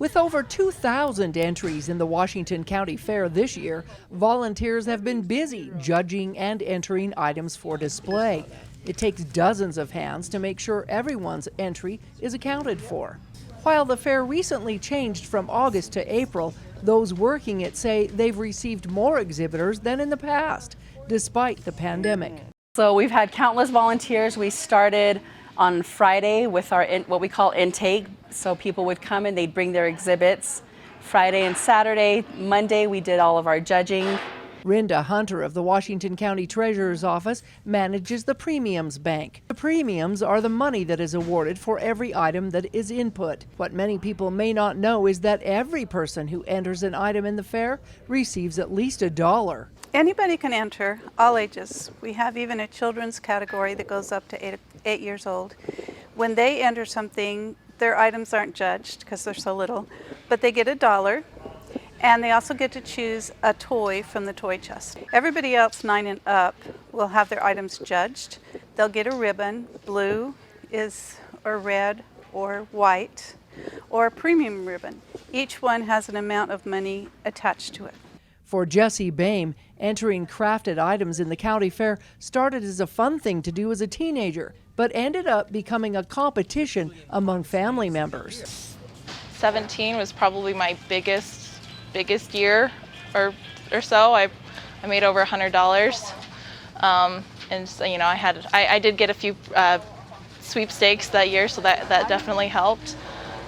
With over 2,000 entries in the Washington County Fair this year, volunteers have been busy judging and entering items for display. It takes dozens of hands to make sure everyone's entry is accounted for. While the fair recently changed from August to April, those working it say they've received more exhibitors than in the past, despite the pandemic. So we've had countless volunteers. We started on Friday with our what we call intake. So people would come and they'd bring their exhibits. Friday and Saturday. Monday we did all of our judging. Rinda Hunter of the Washington County Treasurer's Office manages the Premiums Bank. The premiums are the money that is awarded for every item that is input. What many people may not know is that every person who enters an item in the fair receives at least $1. Anybody can enter, all ages. We have even a children's category that goes up to 8 years old. When they enter something, their items aren't judged because they're so little, but they get $1. And they also get to choose a toy from the toy chest. Everybody else 9 and up will have their items judged. They'll get a ribbon. Blue or red or white or a premium ribbon. Each one has an amount of money attached to it. For Jessie Boehm, entering crafted items in the county fair started as a fun thing to do as a teenager, but ended up becoming a competition among family members. 17 was probably my biggest year or so. I made over $100, and so, you know, I did get a few sweepstakes that year, so that definitely helped.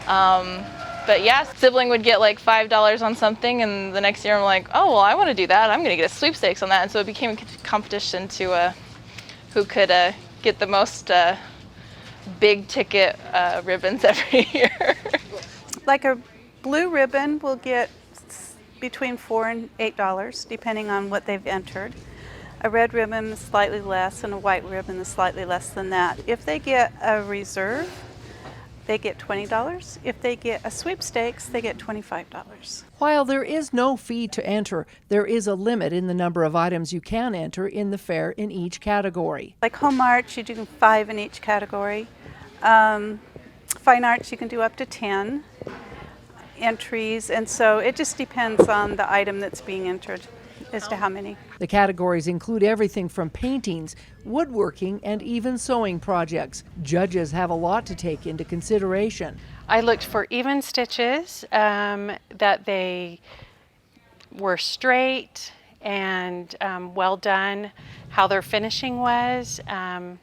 But yeah, sibling would get like $5 on something, and the next year I'm like, oh well, I want to do that. I'm going to get a sweepstakes on that, and so it became a competition to who could get the most big ticket ribbons every year. Like a blue ribbon will get between $4 and $8, depending on what they've entered. A red ribbon is slightly less, and a white ribbon is slightly less than that. If they get a reserve, they get $20. If they get a sweepstakes, they get $25. While there is no fee to enter, there is a limit in the number of items you can enter in the fair in each category. Like home arts, you do 5 in each category. Fine arts, you can do up to 10 entries, and so it just depends on the item that's being entered as to how many. The categories include everything from paintings, woodworking, and even sewing projects. Judges have a lot to take into consideration. I looked for even stitches, that they were straight and well done, how their finishing was, and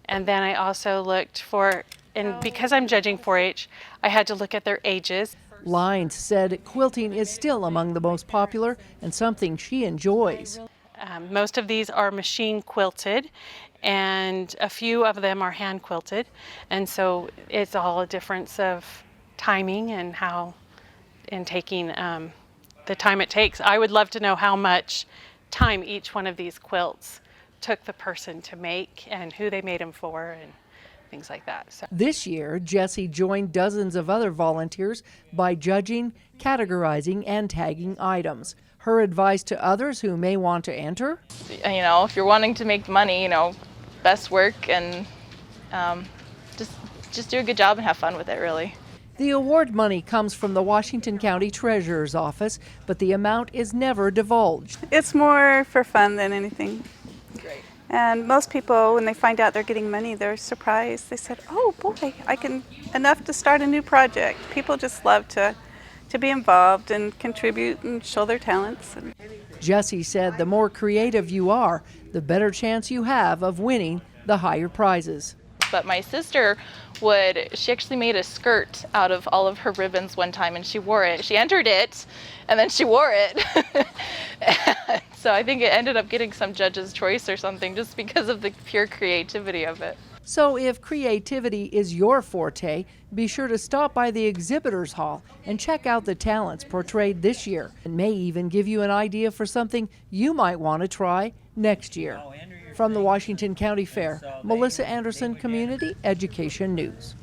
then I also looked for, and because I'm judging 4-H, I had to look at their ages. Lines said quilting is still among the most popular and something she enjoys. Most of these are machine quilted, and a few of them are hand quilted, and so it's all a difference of timing and taking the time it takes. I would love to know how much time each one of these quilts took the person to make and who they made them for and things like that. So. This year, Jessie joined dozens of other volunteers by judging, categorizing, and tagging items. Her advice to others who may want to enter? You know, if you're wanting to make money, you know, best work and just do a good job and have fun with it, really. The award money comes from the Washington County Treasurer's Office, but the amount is never divulged. It's more for fun than anything. Great. And most people, when they find out they're getting money, they're surprised. They said, oh boy, enough to start a new project. People just love to be involved and contribute and show their talents. Jessie said the more creative you are, the better chance you have of winning the higher prizes. But my sister she actually made a skirt out of all of her ribbons one time, and she wore it. She entered it, and then she wore it. So I think it ended up getting some judge's choice or something just because of the pure creativity of it. So if creativity is your forte, be sure to stop by the Exhibitors Hall and check out the talents portrayed this year. It may even give you an idea for something you might want to try next year. From the Washington County Fair, Melissa Anderson, Community Education News.